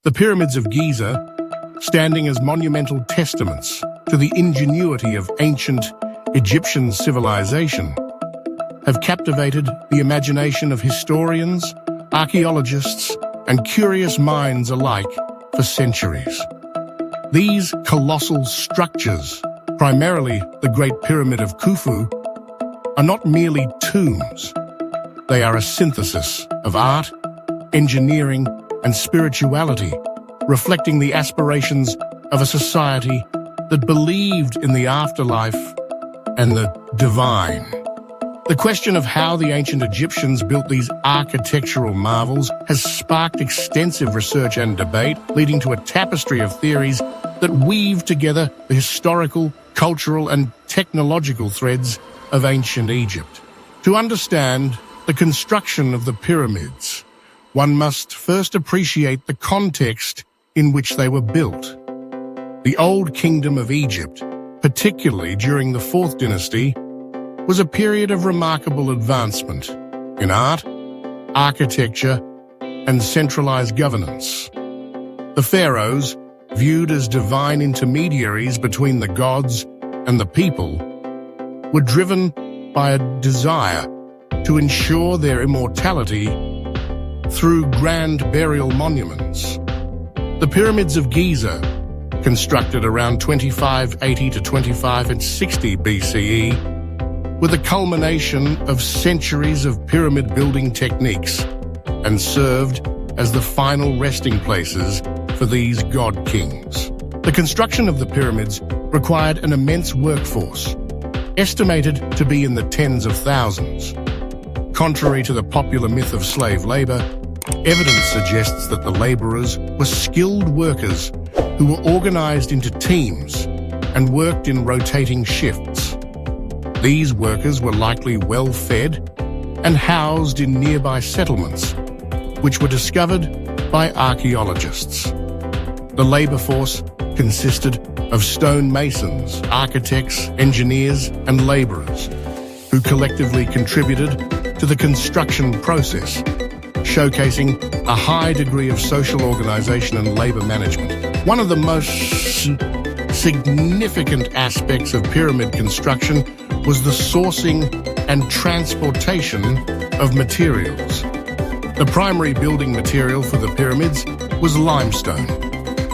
The Pyramids of Giza, standing as monumental testaments to the ingenuity of ancient Egyptian civilization, have captivated the imagination of historians, archaeologists, and curious minds alike for centuries. These colossal structures, primarily the Great Pyramid of Khufu, are not merely tombs. They are a synthesis of art, engineering, and spirituality, reflecting the aspirations of a society that believed in the afterlife and the divine. The question of how the ancient Egyptians built these architectural marvels has sparked extensive research and debate, leading to a tapestry of theories that weave together the historical, cultural, and technological threads of ancient Egypt. To understand the construction of the pyramids, one must first appreciate the context in which they were built. The Old Kingdom of Egypt, particularly during the 4th dynasty, was a period of remarkable advancement in art, architecture, and centralized governance. The pharaohs, viewed as divine intermediaries between the gods and the people, were driven by a desire to ensure their immortality through grand burial monuments. The Pyramids of Giza, constructed around 2580 to 2560 BCE, were the culmination of centuries of pyramid building techniques and served as the final resting places for these god kings. The construction of the pyramids required an immense workforce, estimated to be in the tens of thousands. Contrary to the popular myth of slave labor, evidence suggests that the laborers were skilled workers who were organized into teams and worked in rotating shifts. These workers were likely well-fed and housed in nearby settlements, which were discovered by archaeologists. The labor force consisted of stone masons, architects, engineers, and laborers, who collectively contributed to the construction process, showcasing a high degree of social organization and labor management. One of the most significant aspects of pyramid construction was the sourcing and transportation of materials. The primary building material for the pyramids was limestone,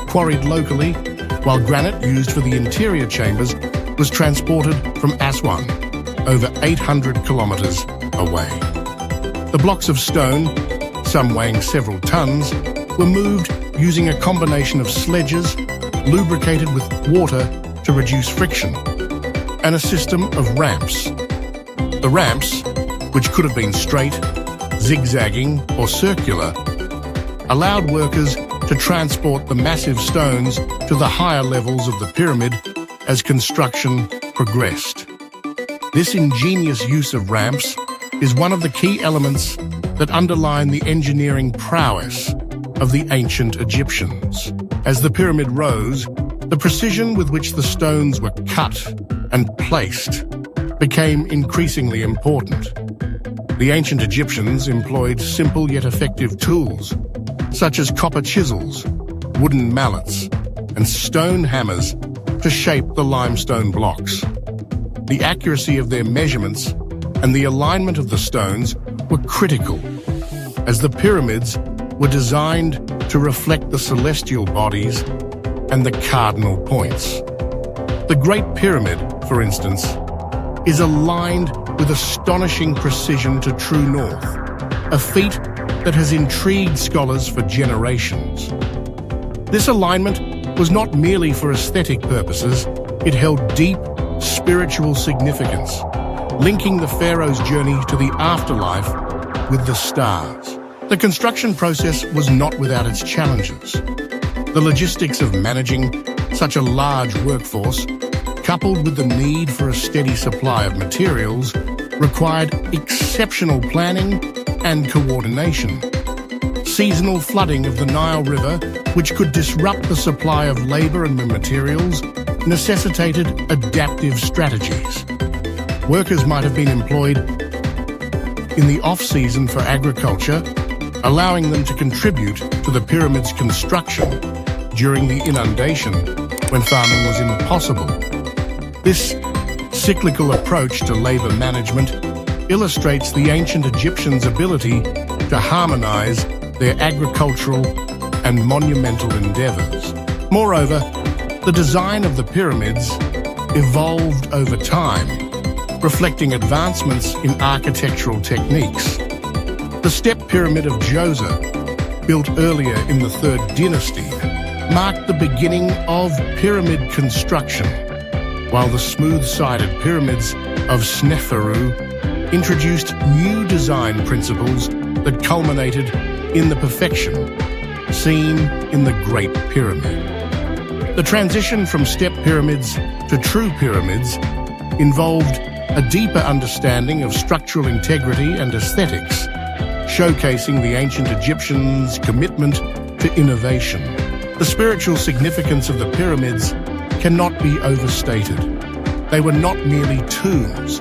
quarried locally, while granite used for the interior chambers was transported from Aswan, over 800 kilometers away. The blocks of stone, some weighing several tons, were moved using a combination of sledges lubricated with water to reduce friction, and a system of ramps. The ramps, which could have been straight, zigzagging, or circular, allowed workers to transport the massive stones to the higher levels of the pyramid as construction progressed. This ingenious use of ramps is one of the key elements that underline the engineering prowess of the ancient Egyptians. As the pyramid rose, the precision with which the stones were cut and placed became increasingly important. The ancient Egyptians employed simple yet effective tools, such as copper chisels, wooden mallets, and stone hammers to shape the limestone blocks. The accuracy of their measurements and the alignment of the stones were critical, as the pyramids were designed to reflect the celestial bodies and the cardinal points. The Great Pyramid, for instance, is aligned with astonishing precision to true north, a feat that has intrigued scholars for generations. This alignment was not merely for aesthetic purposes, it held deep spiritual significance, linking the pharaoh's journey to the afterlife with the stars. The construction process was not without its challenges. The logistics of managing such a large workforce, coupled with the need for a steady supply of materials, required exceptional planning and coordination. Seasonal flooding of the Nile River, which could disrupt the supply of labor and materials, necessitated adaptive strategies. Workers might have been employed in the off-season for agriculture, allowing them to contribute to the pyramid's construction during the inundation when farming was impossible. This cyclical approach to labor management illustrates the ancient Egyptians' ability to harmonize their agricultural and monumental endeavors. Moreover, the design of the pyramids evolved over time, reflecting advancements in architectural techniques. The Step Pyramid of Giza, built earlier in the 3rd dynasty, marked the beginning of pyramid construction, while the smooth-sided pyramids of Sneferu introduced new design principles that culminated in the perfection seen in the Great Pyramid. The transition from step pyramids to true pyramids involved a deeper understanding of structural integrity and aesthetics, showcasing the ancient Egyptians' commitment to innovation. The spiritual significance of the pyramids cannot be overstated. They were not merely tombs.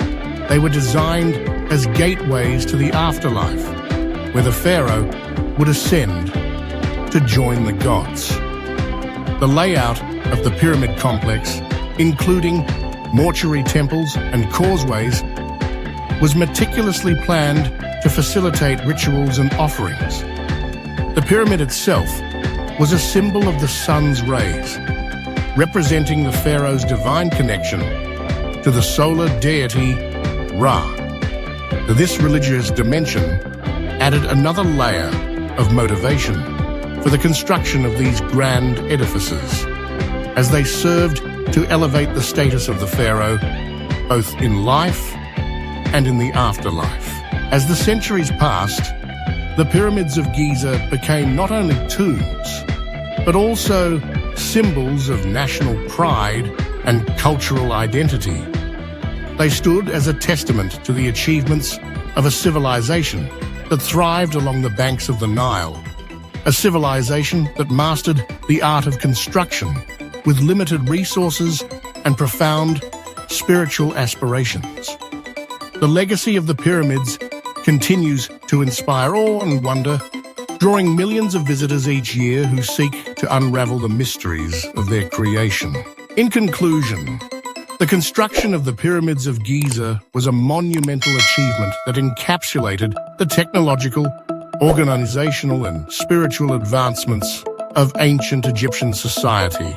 They were designed as gateways to the afterlife, where the pharaoh would ascend to join the gods. The layout of the pyramid complex, including mortuary temples and causeways, was meticulously planned to facilitate rituals and offerings. The pyramid itself was a symbol of the sun's rays, representing the pharaoh's divine connection to the solar deity Ra. This religious dimension added another layer of motivation for the construction of these grand edifices, as they served to elevate the status of the pharaoh both in life and in the afterlife. As the centuries passed, the Pyramids of Giza became not only tombs, but also symbols of national pride and cultural identity. They stood as a testament to the achievements of a civilization that thrived along the banks of the Nile, a civilization that mastered the art of construction with limited resources and profound spiritual aspirations. The legacy of the pyramids continues to inspire awe and wonder, drawing millions of visitors each year who seek to unravel the mysteries of their creation. In conclusion, the construction of the Pyramids of Giza was a monumental achievement that encapsulated the technological, organizational, and spiritual advancements of ancient Egyptian society.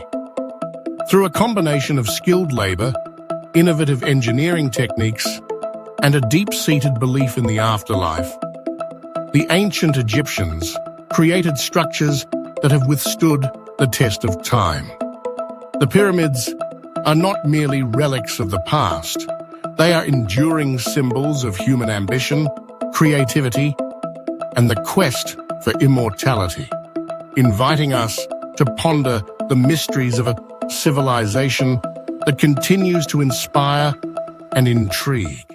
Through a combination of skilled labor, innovative engineering techniques, and a deep-seated belief in the afterlife, the ancient Egyptians created structures that have withstood the test of time. The pyramids are not merely relics of the past. They are enduring symbols of human ambition, creativity, and the quest for immortality, inviting us to ponder the mysteries of a civilization that continues to inspire and intrigue.